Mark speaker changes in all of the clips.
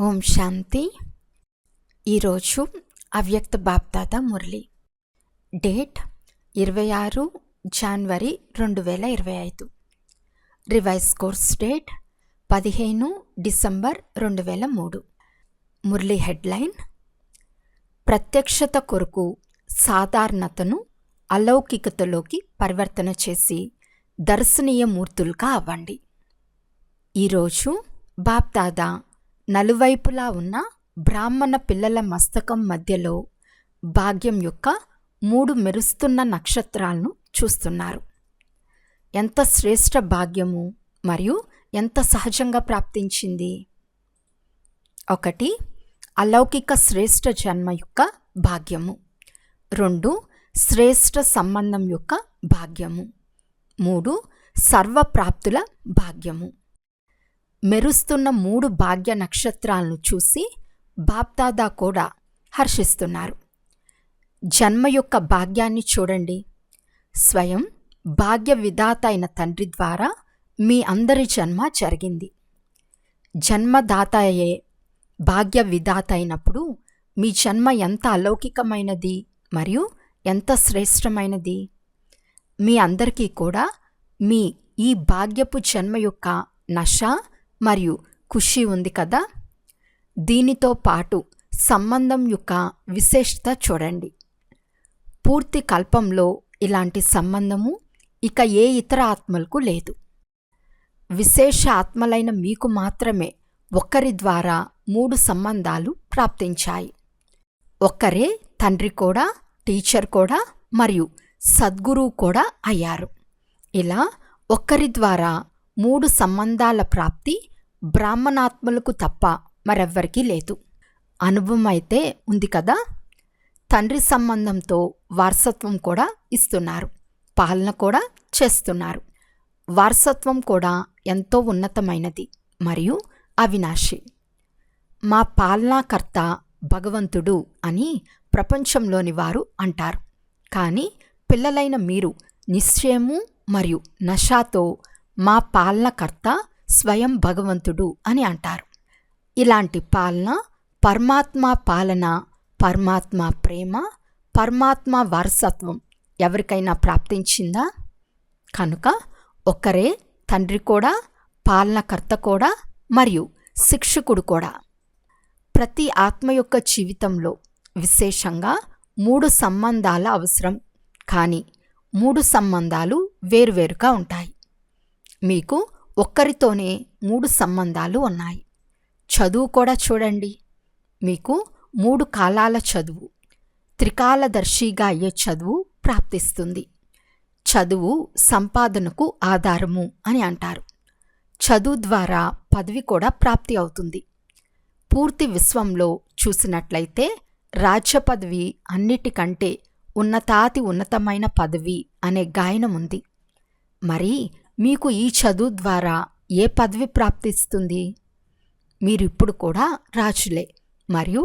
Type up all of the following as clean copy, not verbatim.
Speaker 1: ఓం శాంతి. ఈరోజు అవ్యక్త బాప్దాద మురళి. డేట్ 26 జనవరి 2025. Revise course date 15 December 2003. Murali headline: ప్రత్యక్షత కొరకు సాధారణతను అలౌకికతలోకి పరివర్తన చేసి దర్శనీయ మూర్తులుగా అవ్వండి. ఈరోజు బాప్దాదా నలువైపులా ఉన్న బ్రాహ్మణ పిల్లల మస్తకం మధ్యలో భాగ్యం యొక్క 3 మెరుస్తున్న నక్షత్రాలను చూస్తున్నారు. ఎంత శ్రేష్ఠ భాగ్యము మరియు ఎంత సహజంగా ప్రాప్తించింది. 1. అలౌకిక శ్రేష్ఠ జన్మ యొక్క భాగ్యము. 2. శ్రేష్ఠ సంబంధం యొక్క భాగ్యము. 3. సర్వప్రాప్తుల భాగ్యము. మెరుస్తున్న 3 భాగ్య నక్షత్రాలను చూసి బాప్దాదా కూడా హర్షిస్తున్నారు. జన్మ యొక్క భాగ్యాన్ని చూడండి. స్వయం భాగ్య విధాత అయిన తండ్రి ద్వారా మీ అందరి జన్మ జరిగింది. జన్మదాతయే భాగ్య విధాత అయినప్పుడు మీ జన్మ ఎంత అలౌకికమైనది మరియు ఎంత శ్రేష్టమైనది. మీ అందరికీ కూడా మీ ఈ భాగ్యపు జన్మ యొక్క నష మరియు ఖుషి ఉంది కదా. దీనితో పాటు సంబంధం యొక్క విశేషత చూడండి. పూర్తి కల్పంలో ఇలాంటి సంబంధము ఇక ఏ ఇతర ఆత్మలకు లేదు. విశేష ఆత్మలైన మీకు మాత్రమే ఒక్కరి ద్వారా 3 సంబంధాలు ప్రాప్తించాయి. ఒక్కరే తండ్రి కూడా, టీచర్ కూడా మరియు సద్గురువు కూడా అయ్యారు. ఇలా ఒక్కరి ద్వారా 3 సంబంధాల ప్రాప్తి బ్రాహ్మణాత్మలకు తప్ప మరెవ్వరికీ లేదు. అనుభవం అయితే ఉంది కదా. తండ్రి సంబంధంతో వారసత్వం కూడా ఇస్తున్నారు, పాలన కూడా చేస్తున్నారు. వారసత్వం కూడా ఎంతో ఉన్నతమైనది మరియు అవినాశి. మా పాలనాకర్త భగవంతుడు అని ప్రపంచంలోని వారు అంటారు. కానీ పిల్లలైన మీరు నిశ్చయము మరియు నషాతో మా పాలనకర్త స్వయం భగవంతుడు అని అంటారు. ఇలాంటి పాలన, పరమాత్మ పాలన, పరమాత్మ ప్రేమ, పరమాత్మ వారసత్వం ఎవరికైనా ప్రాప్తించిందా? కనుక ఒక్కరే తండ్రి కూడా, పాలనకర్త కూడా మరియు శిక్షకుడు కూడా. ప్రతి ఆత్మ యొక్క జీవితంలో విశేషంగా 3 సంబంధాల అవసరం. కానీ 3 సంబంధాలు వేరువేరుగా ఉంటాయి. మీకు ఒక్కరితోనే 3 సంబంధాలు ఉన్నాయి. చదువు కూడా చూడండి. మీకు 3 కాలాల చదువు, త్రికాలదర్శిగా అయ్యే చదువు ప్రాప్తిస్తుంది. చదువు సంపాదనకు ఆధారము అని అంటారు. చదువు ద్వారా పదవి కూడా ప్రాప్తి అవుతుంది. పూర్తి విశ్వంలో చూసినట్లయితే రాజ్య పదవి అన్నిటికంటే ఉన్నతాతి ఉన్నతమైన పదవి అనే గాయనం ఉంది. మరి మీకు ఈ చదువు ద్వారా ఏ పదవి ప్రాప్తిస్తుంది? మీరిప్పుడు కూడా రాజులే మరియు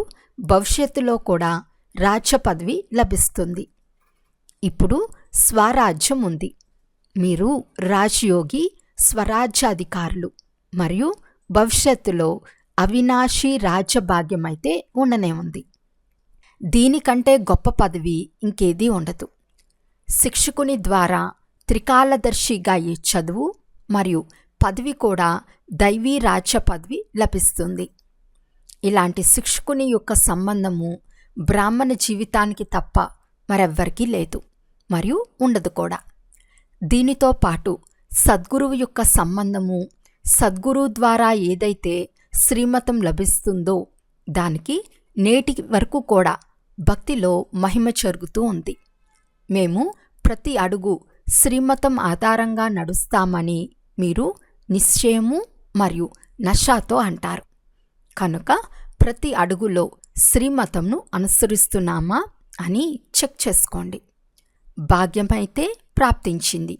Speaker 1: భవిష్యత్తులో కూడా రాజ్య పదవి లభిస్తుంది. ఇప్పుడు స్వరాజ్యం ఉంది. మీరు రాజయోగి స్వరాజ్యాధికారులు మరియు భవిష్యత్తులో అవినాశి రాజ్యభాగ్యమైతే ఉండనే ఉంది. దీనికంటే గొప్ప పదవి ఇంకేదీ ఉండదు. శిక్షకుని ద్వారా త్రికాలదర్శిగా ఈ చదువు మరియు పదవి కూడా దైవీ రాజ్య పదవి లభిస్తుంది. ఇలాంటి శిక్షకుని యొక్క సంబంధము బ్రాహ్మణ జీవితానికి తప్ప మరెవ్వరికీ లేదు మరియు ఉండదు కూడా. దీనితో పాటు సద్గురువు యొక్క సంబంధము, సద్గురువు ద్వారా ఏదైతే శ్రీమతం లభిస్తుందో దానికి నేటి వరకు కూడా భక్తిలో మహిమ జరుగుతూ ఉంది. మేము ప్రతి అడుగు శ్రీమతం ఆధారంగా నడుస్తామని మీరు నిశ్చయము మరియు నషాతో అంటారు. కనుక ప్రతి అడుగులో శ్రీమతంను అనుసరిస్తున్నామా అని చెక్ చేసుకోండి. భాగ్యమైతే ప్రాప్తించింది,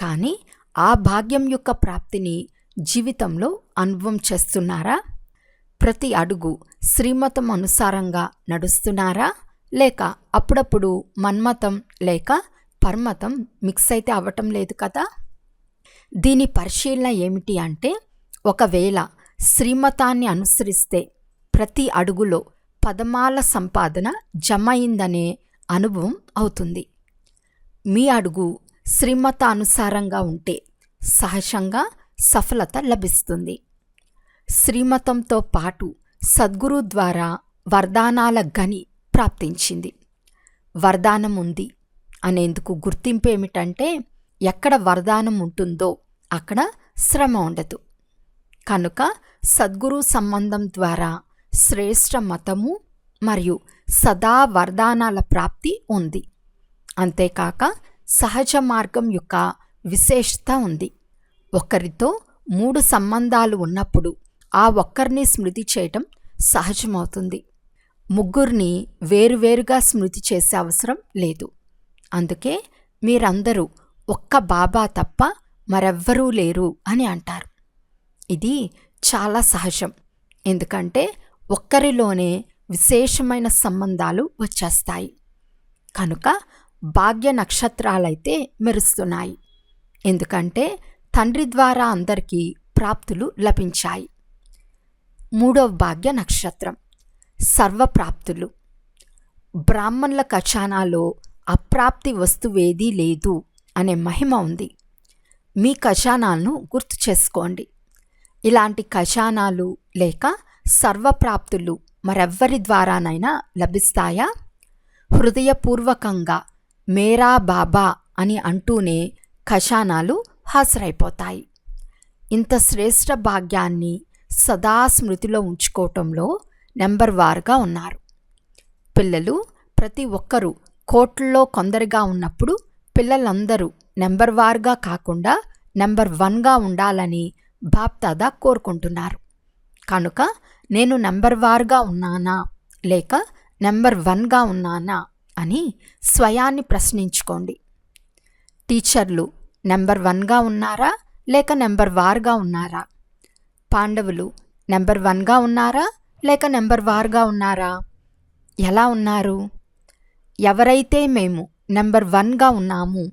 Speaker 1: కానీ ఆ భాగ్యం యొక్క ప్రాప్తిని జీవితంలో అనుభవం చేస్తున్నారా? ప్రతి అడుగు శ్రీమతం అనుసారంగా నడుస్తున్నారా? లేక అప్పుడప్పుడు మన్మతం లేక పరమతం మిక్స్ అయితే అవ్వటం లేదు కదా. దీని పరిశీలన ఏమిటి అంటే, ఒకవేళ శ్రీమతాన్ని అనుసరిస్తే ప్రతి అడుగులో పదమాల సంపాదన జమైందనే అనుభవం అవుతుంది. మీ అడుగు శ్రీమతానుసారంగా ఉంటే సహజంగా సఫలత లభిస్తుంది. శ్రీమతంతో పాటు సద్గురు ద్వారా వరదానాల గని ప్రాప్తించింది. వరదానం ఉంది అనేందుకు గుర్తింపు ఏమిటంటే, ఎక్కడ వరదానం ఉంటుందో అక్కడ శ్రమ ఉండదు. కనుక సద్గురు సంబంధం ద్వారా శ్రేష్ఠ మతము మరియు సదా వరదానాల ప్రాప్తి ఉంది. అంతేకాక సహజ మార్గం యొక్క విశేషత ఉంది. ఒకరితో 3 సంబంధాలు ఉన్నప్పుడు ఆ ఒక్కరిని స్మృతి చేయటం సహజమవుతుంది. ముగ్గురిని వేరువేరుగా స్మృతి చేసే అవసరం లేదు. అందుకే మీరందరూ ఒక్క బాబా తప్ప మరెవ్వరూ లేరు అని అంటారు. ఇది చాలా సహజం. ఎందుకంటే ఒక్కరిలోనే విశేషమైన సంబంధాలు వచ్చేస్తాయి. కనుక భాగ్య నక్షత్రాలైతే మెరుస్తున్నాయి. ఎందుకంటే తండ్రి ద్వారా అందరికీ ప్రాప్తులు లభించాయి. 3వ భాగ్య నక్షత్రం సర్వప్రాప్తులు. బ్రాహ్మణుల ఖజానాలో అప్రాప్తి వస్తువేదీ లేదు అనే మహిమ ఉంది. మీ ఖజానాలను గుర్తు చేసుకోండి. ఇలాంటి ఖజానాలు లేక సర్వప్రాప్తులు మరెవ్వరి ద్వారానైనా లభిస్తాయా? హృదయపూర్వకంగా మేరా బాబా అని అంటూనే ఖజానాలు హాజరైపోతాయి. ఇంత శ్రేష్ఠ భాగ్యాన్ని సదా స్మృతిలో ఉంచుకోవటంలో నెంబర్ వారుగా ఉన్నారు. పిల్లలు ప్రతి ఒక్కరూ కోట్లలో కొందరిగా ఉన్నప్పుడు పిల్లలందరూ నెంబర్ వారుగా కాకుండా నెంబర్ 1గా ఉండాలని బాప్దాదా కోరుకుంటున్నారు. కనుక నేను నెంబర్ వారుగా ఉన్నానా లేక నెంబర్ 1గా ఉన్నానా అని స్వయాన్ని ప్రశ్నించుకోండి. టీచర్లు నెంబర్ 1గా ఉన్నారా లేక నెంబర్ వారుగా ఉన్నారా? పాండవులు నెంబర్ 1గా ఉన్నారా లేక నెంబర్ వారుగా ఉన్నారా? ఎలా ఉన్నారు? ఎవరైతే మేము నెంబర్ 1గా ఉన్నాము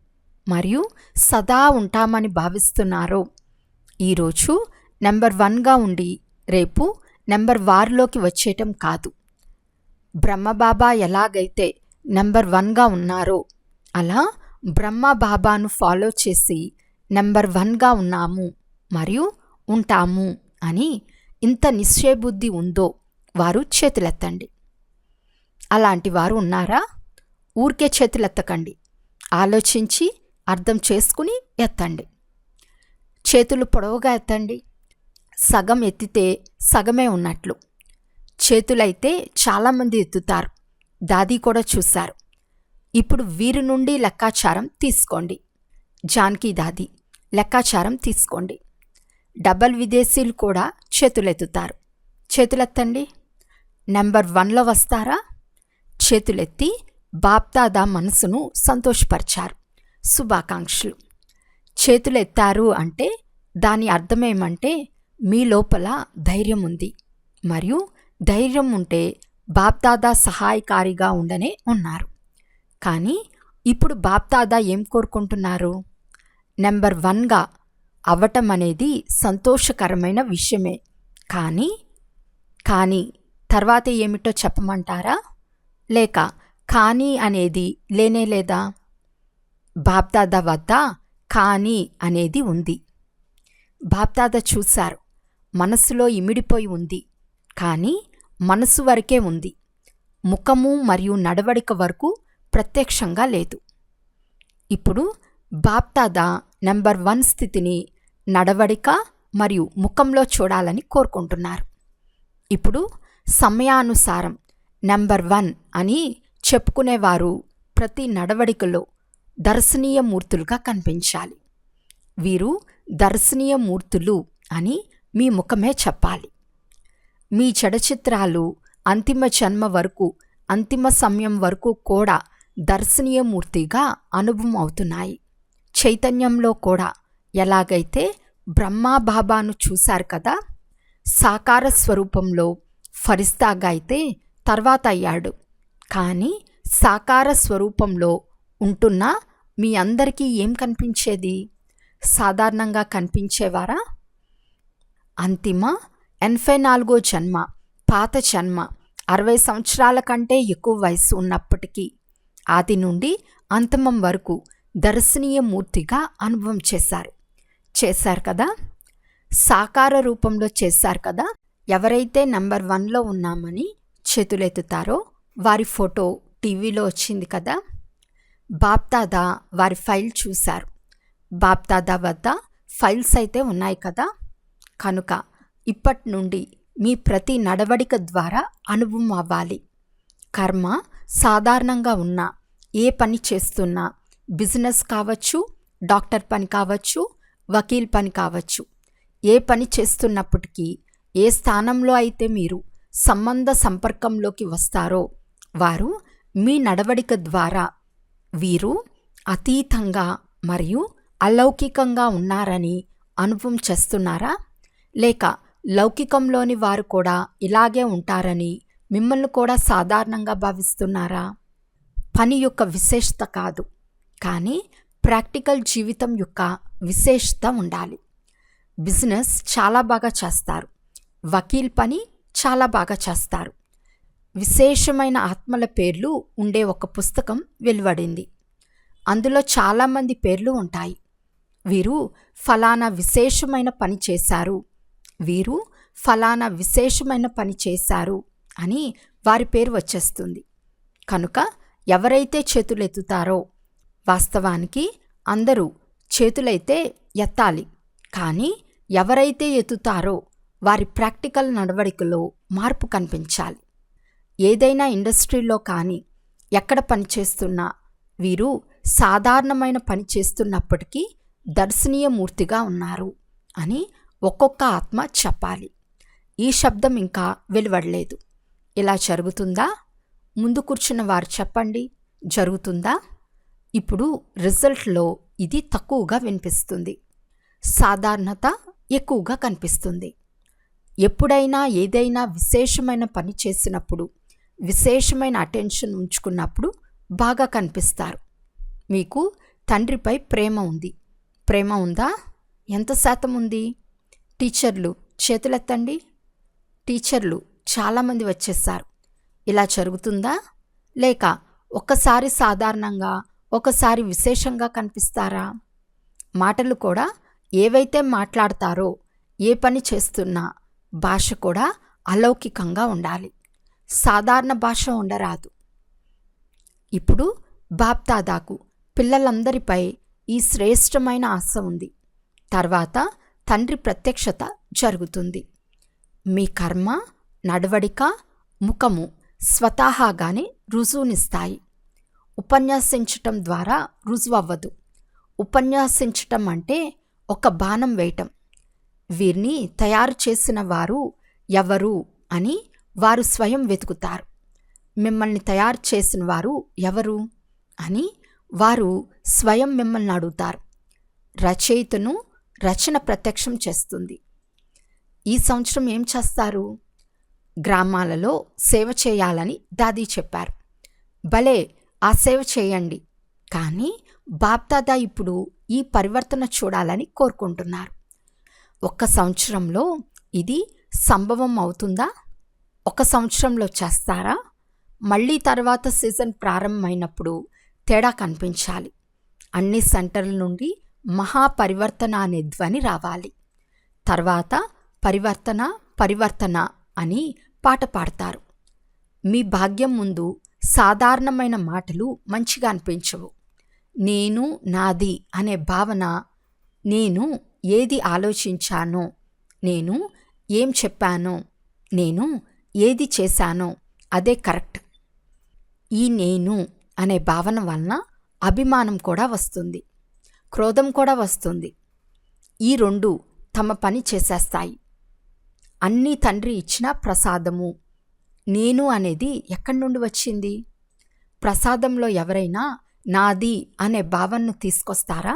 Speaker 1: మరియు సదా ఉంటామని భావిస్తున్నారో, ఈరోజు నెంబర్ 1గా ఉండి రేపు నెంబర్ వారులోకి వచ్చేయటం కాదు. బ్రహ్మబాబా ఎలాగైతే నెంబర్ 1గా ఉన్నారో అలా బ్రహ్మబాబాను ఫాలో చేసి నెంబర్ 1గా ఉన్నాము మరియు ఉంటాము అని ఇంత నిశ్చయబుద్ధి ఉందో వారు చేతులెత్తండి. అలాంటి వారు ఉన్నారా? ఊరికే చేతులెత్తకండి. ఆలోచించి అర్థం చేసుకుని ఎత్తండి. చేతులు పొడవుగా ఎత్తండి. సగం ఎత్తితే సగమే ఉన్నట్లు. చేతులైతే చాలామంది ఎత్తుతారు. దాది కూడా చూశారు. ఇప్పుడు వీరి నుండి లెక్కాచారం తీసుకోండి. జానకి దాది లెక్కాచారం తీసుకోండి. డబల్ విదేశీయులు కూడా చేతులెత్తుతారు. చేతులెత్తండి. నెంబర్ 1లో వస్తారా? చేతులెత్తి బాప్దాదా మనసును సంతోషపరిచారు. శుభాకాంక్షలు. చేతులెత్తారు అంటే దాని అర్థమేమంటే మీ లోపల ధైర్యం ఉంది మరియు ధైర్యం ఉంటే బాప్దాదా సహాయకారిగా ఉండనే ఉన్నారు. కానీ ఇప్పుడు బాప్దాదా ఏం కోరుకుంటున్నారు? నెంబర్ 1గా అవ్వటం అనేది సంతోషకరమైన విషయమే. కానీ తర్వాత ఏమిటో చెప్పమంటారా? లేక కానీ అనేది లేనే లేదా? బాప్దాదా వద్ద కానీ అనేది ఉంది. బాప్దాదా చూశారు. మనసులో ఇమిడిపోయి ఉంది. కానీ మనసు వరకే ఉంది. ముఖము మరియు నడవడిక వరకు ప్రత్యక్షంగా లేదు. ఇప్పుడు బాప్దాదా నెంబర్ 1 స్థితిని నడవడిక మరియు ముఖంలో చూడాలని కోరుకుంటున్నారు. ఇప్పుడు సమయానుసారం నెంబర్ 1 అని చెప్పుకునేవారు ప్రతి నడవడికలో దర్శనీయ మూర్తులుగా కనిపించాలి. వీరు దర్శనీయ మూర్తులు అని మీ ముఖమే చెప్పాలి. మీ జడచిత్రాలు అంతిమ జన్మ వరకు, అంతిమ సమయం వరకు కూడా దర్శనీయ మూర్తిగా అనుభవం అవుతున్నాయి. చైతన్యంలో కూడా ఎలాగైతే బ్రహ్మాబాబాను చూశారు కదా, సాకార స్వరూపంలో ఫరిస్తాగా అయితే తర్వాత అయ్యాడు. కానీ సాకార స్వరూపంలో ఉంటున్నా మీ అందరికీ ఏం కనిపించేది? సాధారణంగా కనిపించేవారా? అంతిమ 84వ జన్మ పాత జన్మ 60 సంవత్సరాల కంటే ఎక్కువ వయసు ఉన్నప్పటికీ ఆది నుండి అంతమం వరకు దర్శనీయ మూర్తిగా అనుభవం చేశారు కదా. సాకార రూపంలో చేశారు కదా. ఎవరైతే నంబర్ 1లో ఉన్నామని చేతులెత్తుతారో వారి ఫోటో టీవీలో వచ్చింది కదా. బాప్దాదా వారి ఫైల్ చూశారు. బాప్దాదా వద్ద ఫైల్స్ అయితే ఉన్నాయి కదా. కనుక ఇప్పటి నుండి మీ ప్రతి నడవడిక ద్వారా అనుభవం అవ్వాలి. కర్మ సాధారణంగా ఉన్న ఏ పని చేస్తున్నా, బిజినెస్ కావచ్చు, డాక్టర్ పని కావచ్చు, వకీల్ పని కావచ్చు, ఏ పని చేస్తున్నప్పటికీ ఏ స్థానంలో అయితే మీరు సంబంధ సంపర్కంలోకి వస్తారో వారు మీ నడవడిక ద్వారా వీరు అతీతంగా మరియు అలౌకికంగా ఉన్నారని అనుభవం చేస్తున్నారా? లేక లౌకికంలోని వారు కూడా ఇలాగే ఉంటారని మిమ్మల్ని కూడా సాధారణంగా భావిస్తున్నారా? పని యొక్క విశేషత కాదు, కానీ ప్రాక్టికల్ జీవితం యొక్క విశేషత ఉండాలి. బిజినెస్ చాలా బాగా చేస్తారు, వకీల్ పని చాలా బాగా చేస్తారు. విశేషమైన ఆత్మల పేర్లు ఉండే ఒక పుస్తకం వెలువడింది. అందులో చాలామంది పేర్లు ఉంటాయి. వీరు ఫలానా విశేషమైన పని చేశారు, వీరు ఫలానా విశేషమైన పని చేశారు అని వారి పేరు వచ్చేస్తుంది. కనుక ఎవరైతే చేతులెత్తుతారో, వాస్తవానికి అందరూ చేతులైతే ఎత్తాలి, కానీ ఎవరైతే ఎత్తుతారో వారి ప్రాక్టికల్ నడవడికలో మార్పు కనిపించాలి. ఏదైనా ఇండస్ట్రీలో కానీ ఎక్కడ పనిచేస్తున్నా వీరు సాధారణమైన పని చేస్తున్నప్పటికీ దర్శనీయ మూర్తిగా ఉన్నారు అని ఒక్కొక్క ఆత్మ చెప్పాలి. ఈ శబ్దం ఇంకా వెలువడలేదు. ఇలా జరుగుతుందా? ముందు కూర్చున్న వారు చెప్పండి, జరుగుతుందా? ఇప్పుడు రిజల్ట్లో ఇది తక్కువగా వినిపిస్తుంది, సాధారణత ఎక్కువగా కనిపిస్తుంది. ఎప్పుడైనా ఏదైనా విశేషమైన పని చేసినప్పుడు, విశేషమైన అటెన్షన్ ఉంచుకున్నప్పుడు బాగా కనిపిస్తారు. మీకు తండ్రిపై ప్రేమ ఉంది. ప్రేమ ఉందా? ఎంత శాతం ఉంది? టీచర్లు చేతులెత్తండి. టీచర్లు చాలామంది వచ్చేసారు. ఇలా జరుగుతుందా? లేక ఒక్కసారి సాధారణంగా, ఒకసారి విశేషంగా కనిపిస్తారా? మాటలు కూడా ఏవైతే మాట్లాడతారో, ఏ పని చేస్తున్నా భాష కూడా అలౌకికంగా ఉండాలి, సాధారణ భాష ఉండరాదు. ఇప్పుడు బాప్దాదాకు పిల్లలందరిపై ఈ శ్రేష్టమైన ఆశ ఉంది. తర్వాత తండ్రి ప్రత్యక్షత జరుగుతుంది. మీ కర్మ, నడవడిక, ముఖము స్వతహాగానే రుజువునిస్తాయి. ఉపన్యాసించటం ద్వారా రుజువు అవ్వదు. ఉపన్యాసించటం అంటే ఒక బాణం వేయటం. వీరిని తయారు చేసిన వారు ఎవరు అని వారు స్వయం వెతుకుతారు. మిమ్మల్ని తయారు చేసిన వారు ఎవరు అని వారు స్వయం మిమ్మల్ని అడుగుతారు. రచయితను రచన ప్రత్యక్షం చేస్తుంది. ఈ సంవత్సరం ఏం చేస్తారు? గ్రామాలలో సేవ చేయాలని దాదీ చెప్పారు. భలే, ఆ సేవ చేయండి. కానీ బాప్దాదా ఇప్పుడు ఈ పరివర్తన చూడాలని కోరుకుంటున్నారు. 1 సంవత్సరంలో ఇది సంభవం అవుతుందా? 1 సంవత్సరంలో చేస్తారా? మళ్ళీ తర్వాత సీజన్ ప్రారంభమైనప్పుడు తేడా కనిపించాలి. అన్ని సెంటర్ల నుండి మహాపరివర్తన అనే ధ్వని రావాలి. తర్వాత పరివర్తన పరివర్తన అని పాట పాడతారు. మీ భాగ్యం ముందు సాధారణమైన మాటలు మంచిగా అనిపించవు. నేను, నాది అనే భావన, నేను ఏది ఆలోచించానో, నేను ఏం చెప్పానో, నేను ఏది చేశానో అదే కరెక్ట్. ఈ నేను అనే భావన వలన అభిమానం కూడా వస్తుంది, క్రోధం కూడా వస్తుంది. ఈ 2 తమ పని చేసేస్తాయి. అన్నీ తండ్రి ఇచ్చిన ప్రసాదము. నేను అనేది ఎక్కడి నుండి వచ్చింది? ప్రసాదంలో ఎవరైనా నాది అనే భావనను తీసుకొస్తారా?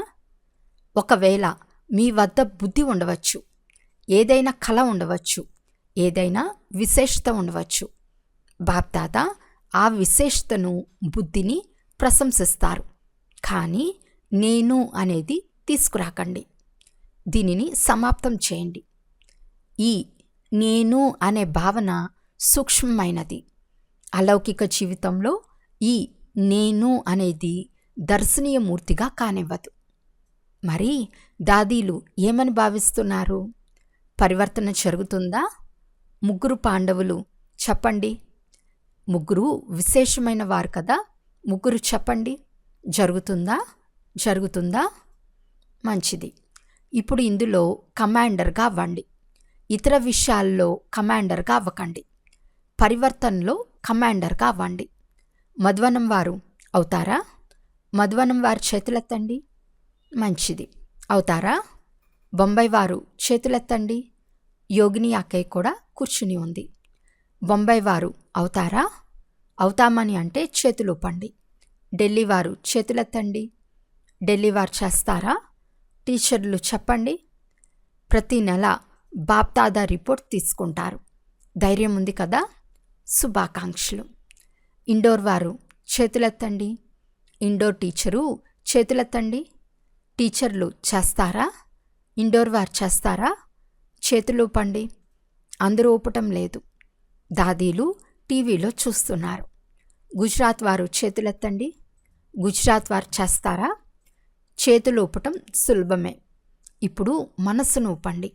Speaker 1: ఒకవేళ మీ వద్ద బుద్ధి ఉండవచ్చు, ఏదైనా కళ ఉండవచ్చు, ఏదైనా విశేషత ఉండవచ్చు. బాప్దాదా ఆ విశేషతను, బుద్ధిని ప్రశంసిస్తారు. కానీ నేను అనేది తీసుకురాకండి. దీనిని సమాప్తం చేయండి. ఈ నేను అనే భావన సూక్ష్మమైనది. అలౌకిక జీవితంలో ఈ నేను అనేది దర్శనీయ మూర్తిగా కానివ్వదు. మరి దాదీలు ఏమని భావిస్తున్నారు? పరివర్తన జరుగుతుందా? ముగ్గురు పాండవులు చెప్పండి. ముగ్గురు విశేషమైన వారు కదా, ముగ్గురు చెప్పండి. జరుగుతుందా? జరుగుతుందా? మంచిది. ఇప్పుడు ఇందులో కమాండర్గా అవ్వండి. ఇతర విషయాల్లో కమాండర్గా అవ్వకండి. పరివర్తనలో కమాండర్గా అవ్వండి. మధ్వనం వారు అవుతారా? మధ్వనం వారు చేతులెత్తండి. మంచిది. అవుతారా? బొంబాయి వారు చేతులెత్తండి. యోగిని అక్కయ్య కూడా కూర్చుని ఉంది. బొంబాయి వారు అవుతారా? అవుతామని అంటే చేతులూపండి. ఢిల్లీ వారు చేతులెత్తండి. ఢిల్లీ వారు చేస్తారా? టీచర్లు చెప్పండి. ప్రతి నెల బాప్దాదా రిపోర్ట్ తీసుకుంటారు. ధైర్యం ఉంది కదా? శుభాకాంక్షలు. ఇండోర్ వారు చేతులెత్తండి. Indoor teacher చేతులెత్తండి. టీచర్లు చేస్తారా? ఇండోర్ వారు చేస్తారా? చేతులూపండి. అందరూ ఊపటం లేదు. దాదీలు టీవీలో చూస్తున్నారు. గుజరాత్ వారు చేతులెత్తండి. గుజరాత్ వారు చేస్తారా? చేతులు ఊపటం సులభమే. ఇప్పుడు మనస్సును ఊపండి.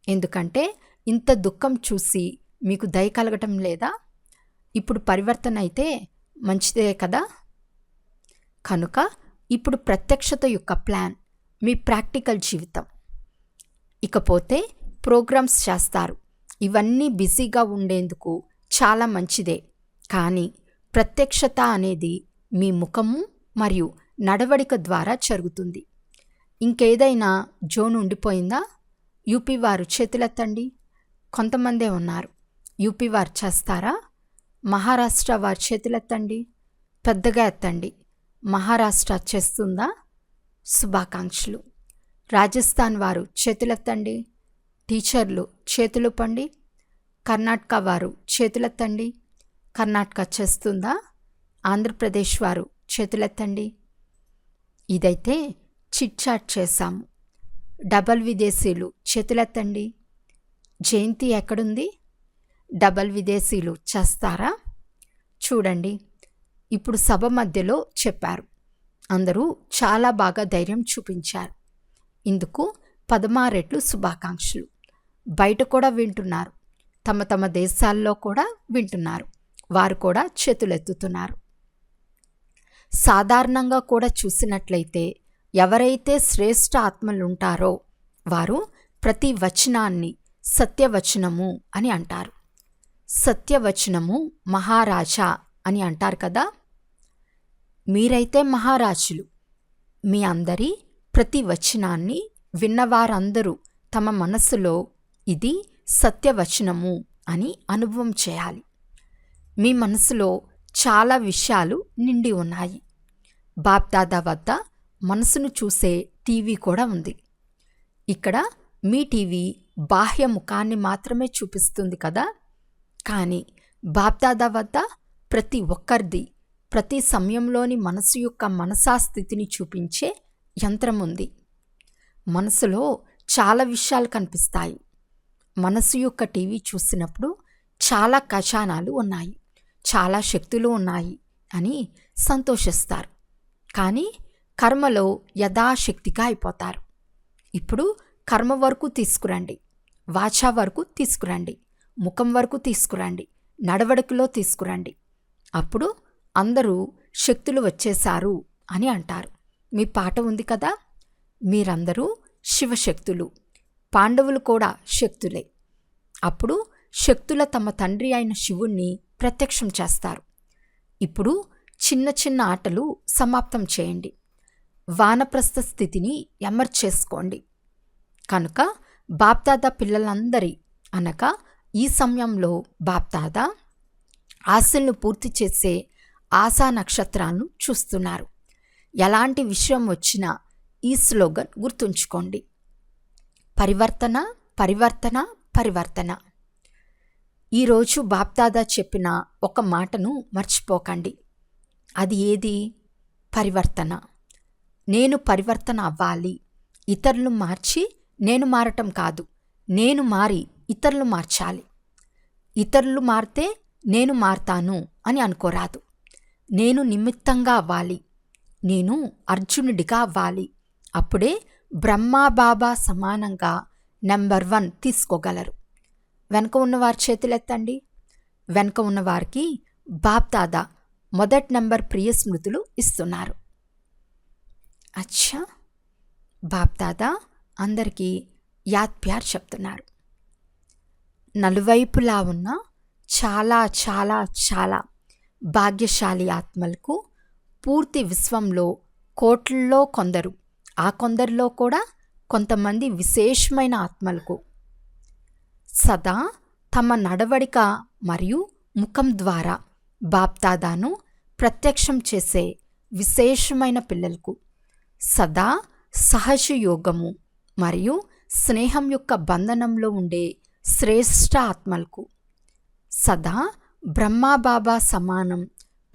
Speaker 1: ఎందుకంటే ఇంత దుఃఖం చూసి మీకు దయ కలగటం లేదా? ఇప్పుడు పరివర్తన అయితే మంచిదే కదా. కనుక ఇప్పుడు ప్రత్యక్షత యొక్క ప్లాన్ మీ ప్రాక్టికల్ జీవితం. ఇకపోతే ప్రోగ్రామ్స్ చేస్తారు. ఇవన్నీ బిజీగా ఉండేందుకు చాలా మంచిదే. కానీ ప్రత్యక్షత అనేది మీ ముఖము మరియు నడవడిక ద్వారా జరుగుతుంది. ఇంకేదైనా జోన్ ఉండిపోయిందా? యూపీ వారు చేతులెత్తండి. కొంతమందే ఉన్నారు. యూపీ వారు చేస్తారా? మహారాష్ట్ర వారు చేతులెత్తండి. పెద్దగా ఎత్తండి. మహారాష్ట్ర చేస్తుందా? శుభాకాంక్షలు. రాజస్థాన్ వారు చేతులెత్తండి. టీచర్లు చేతులుపండి. కర్ణాటక వారు చేతులెత్తండి. కర్ణాటక చేస్తుందా? ఆంధ్రప్రదేశ్ వారు చేతులెత్తండి. ఇదైతే చిట్చాట్ చేశాము. డబల్ విదేశీలు చేతులెత్తండి. జయంతి ఎక్కడుంది? డబల్ విదేశీలు చేస్తారా? చూడండి, ఇప్పుడు సభ మధ్యలో చెప్పారు. అందరూ చాలా బాగా ధైర్యం చూపించారు. ఇందుకు 16 రెట్లు శుభాకాంక్షలు. బయట కూడా వింటున్నారు. తమ తమ దేశాల్లో కూడా వింటున్నారు. వారు కూడా చేతులెత్తుతున్నారు. సాధారణంగా కూడా చూసినట్లయితే ఎవరైతే శ్రేష్ఠ ఆత్మలుంటారో వారు ప్రతి వచనాన్ని సత్యవచనము అని అంటారు. సత్యవచనము మహారాజా అని అంటారు కదా. మీరైతే మహారాజులు. మీ అందరి ప్రతి వచనాన్ని విన్నవారందరూ తమ మనసులో ఇది సత్యవచనము అని అనుభవం చేయాలి. మీ మనసులో చాలా విషయాలు నిండి ఉన్నాయి. బాప్దాదా వద్ద మనసును చూసే టీవీ కూడా ఉంది. ఇక్కడ మీ టీవీ బాహ్య ముఖాన్ని మాత్రమే చూపిస్తుంది కదా. కానీ బాప్దాదా వద్ద ప్రతి ఒక్కరిది ప్రతి సమయంలోని మనసు యొక్క మనసాస్థితిని చూపించే యంత్రం ఉంది. మనసులో చాలా విషయాలు కనిపిస్తాయి. మనసు యొక్క టీవీ చూసినప్పుడు చాలా ఖజానాలు ఉన్నాయి, చాలా శక్తులు ఉన్నాయి అని సంతోషిస్తారు. కానీ కర్మలో యథాశక్తిగా అయిపోతారు. ఇప్పుడు కర్మ వరకు తీసుకురండి, వాచా వరకు తీసుకురండి, ముఖం వరకు తీసుకురండి, నడవడికలో తీసుకురండి. అప్పుడు అందరూ శక్తులు వచ్చేశారు అని అంటారు. మీ పాట ఉంది కదా. మీరందరూ శివశక్తులు, పాండవులు కూడా శక్తులే. అప్పుడు శక్తుల తమ తండ్రి అయిన శివుణ్ణి ప్రత్యక్షం చేస్తారు. ఇప్పుడు చిన్న చిన్న ఆటలు సమాప్తం చేయండి. వానప్రస్థ స్థితిని ఎమర్చేసుకోండి. కనుక బాప్దాదా పిల్లలందరి అనగా ఈ సమయంలో బాప్దాదా ఆశలను పూర్తి చేసే ఆశా నక్షత్రాలను చూస్తున్నారు. ఎలాంటి విషయం వచ్చినా ఈ స్లోగన్ గుర్తుంచుకోండి. పరివర్తన, పరివర్తన, పరివర్తన. ఈరోజు బాప్దాదా చెప్పిన ఒక మాటను మర్చిపోకండి. అది ఏది? పరివర్తన. నేను పరివర్తన అవ్వాలి. ఇతరులు మార్చి నేను మారటం కాదు, నేను మారి ఇతరులు మార్చాలి. ఇతరులు మారితే నేను మారతాను అని అనుకోరాదు. నేను నిమిత్తంగా అవ్వాలి, నేను అర్జునుడిగా అవ్వాలి. అప్పుడే బ్రహ్మాబాబా సమానంగా నెంబర్ 1 తీసుకోగలరు. వెనక ఉన్నవారి చేతులెత్తండి. వెనక ఉన్నవారికి బాప్దాదా మొదటి నెంబర్ ప్రియ స్మృతులు ఇస్తున్నారు. అచ్చా, బాప్దాదా అందరికీ యాద్ ప్యార్ చెప్తున్నారు. నలువైపులా ఉన్న చాలా చాలా చాలా భాగ్యశాలి ఆత్మలకు, పూర్తి విశ్వంలో కోట్లలో కొందరు, ఆ కొందరిలో కూడా కొంతమంది విశేషమైన ఆత్మలకు సదా తమ నడవడిక మరియు ముఖం ద్వారా బాప్దాదాను ప్రత్యక్షం చేసే విశేషమైన పిల్లలకు, సదా సహజ యోగము మరియు స్నేహం యొక్క బంధనంలో ఉండే శ్రేష్ఠ ఆత్మలకు, సదా బ్రహ్మాబాబా సమానం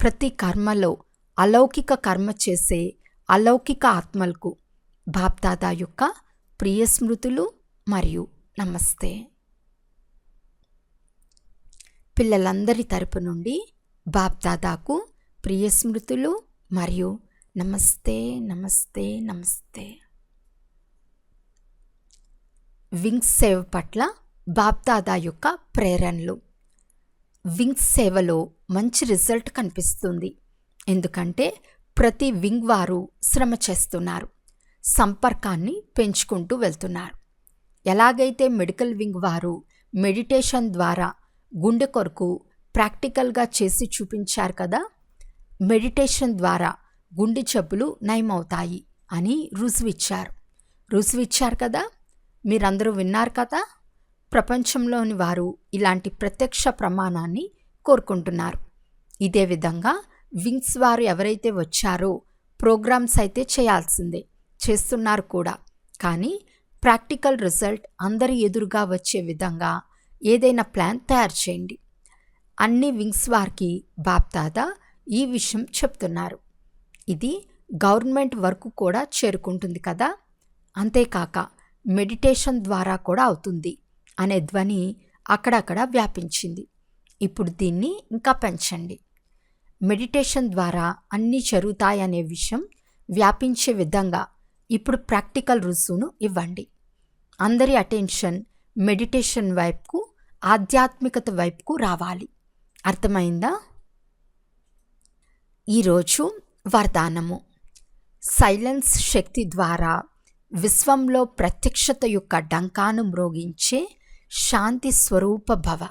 Speaker 1: ప్రతి కర్మలో అలౌకిక కర్మ చేసే అలౌకిక ఆత్మలకు బాప్దాదా యొక్క ప్రియ స్మృతులు మరియు నమస్తే. పిల్లలందరి తరపు నుండి బాప్దాదాకు ప్రియ స్మృతులు మరియు నమస్తే నమస్తే నమస్తే. వింగ్స్ సేవ పట్ల బాప్దాదా యొక్క ప్రేరణలు. వింగ్స్ సేవలో మంచి రిజల్ట్ కనిపిస్తుంది. ఎందుకంటే ప్రతి వింగ్ వారు శ్రమ చేస్తున్నారు, సంపర్కాన్ని పెంచుకుంటూ వెళ్తున్నారు. ఎలాగైతే మెడికల్ వింగ్ వారు మెడిటేషన్ ద్వారా గుండె కొరకు ప్రాక్టికల్గా చేసి చూపించారు కదా, మెడిటేషన్ ద్వారా గుండె జబ్బులు నయమవుతాయి అని రుజువిచ్చారు కదా. మీరందరూ విన్నారు కదా. ప్రపంచంలోని వారు ఇలాంటి ప్రత్యక్ష ప్రమాణాన్ని కోరుకుంటున్నారు. ఇదే విధంగా వింగ్స్ వారు ఎవరైతే వచ్చారో ప్రోగ్రామ్స్ అయితే చేయాల్సిందే, చేస్తున్నారు కూడా. కానీ ప్రాక్టికల్ రిజల్ట్ అందరి ఎదురుగా వచ్చే విధంగా ఏదైనా ప్లాన్ తయారు చేయండి. అన్ని వింగ్స్ వారికి బాప్దాదా ఈ విషయం చెప్తున్నారు. ఇది గవర్నమెంట్ వరకు కూడా చేరుకుంటుంది కదా. అంతేకాక మెడిటేషన్ ద్వారా కూడా అవుతుంది అనే ధ్వని అక్కడక్కడ వ్యాపించింది. ఇప్పుడు దీన్ని ఇంకా పెంచండి. మెడిటేషన్ ద్వారా అన్నీ జరుగుతాయనే విషయం వ్యాపించే విధంగా ఇప్పుడు ప్రాక్టికల్ రుజువును ఇవ్వండి. అందరి అటెన్షన్ మెడిటేషన్ వైపుకు, ఆధ్యాత్మికత వైపుకు రావాలి. అర్థమైందా? ఈరోజు వరదానము. సైలెన్స్ శక్తి ద్వారా విశ్వంలో ప్రత్యక్షత యొక్క డంకాను మ్రోగించే శాంతి స్వరూప భవ.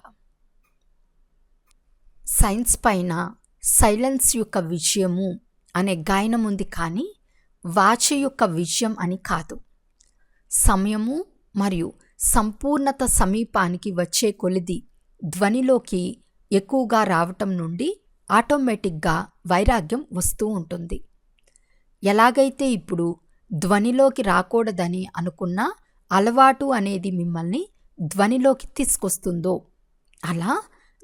Speaker 1: సైన్స్ పైన సైలెన్స్ యొక్క విజయము అనే గాయనం ఉంది, కానీ వాచ యొక్క విజయం అని కాదు. సమయము మరియు సంపూర్ణత సమీపానికి వచ్చే కొలిది ధ్వనిలోకి ఎక్కువగా రావటం నుండి ఆటోమేటిక్గా వైరాగ్యం వస్తూ ఉంటుంది. ఎలాగైతే ఇప్పుడు ధ్వనిలోకి రాకూడదని అనుకున్న అలవాటు అనేది మిమ్మల్ని ధ్వనిలోకి తీసుకొస్తుందో, అలా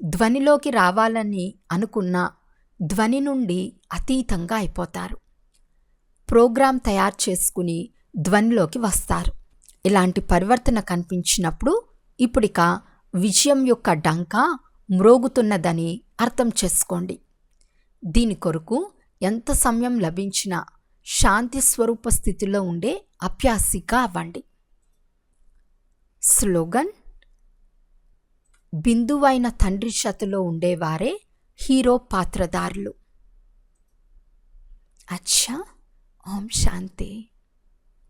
Speaker 1: ధ్వనిలోకి రావాలని అనుకున్న ధ్వని నుండి అతీతంగా అయిపోతారు. ప్రోగ్రాం తయారు చేసుకుని ధ్వనిలోకి వస్తారు. ఇలాంటి పరివర్తన కనిపించినప్పుడు ఇప్పుడిక విజయం యొక్క డంకా మ్రోగుతున్నదని అర్థం చేసుకోండి. దీని కొరకు ఎంత సమయం లభించినా శాంతి స్వరూప స్థితిలో ఉండే అభ్యాసిగా అవ్వండి. స్లోగన్: బిందువైన తండ్రి శతలో ఉండేవారే హీరో పాత్రధారులు. అచ్చా, ఓం శాంతి.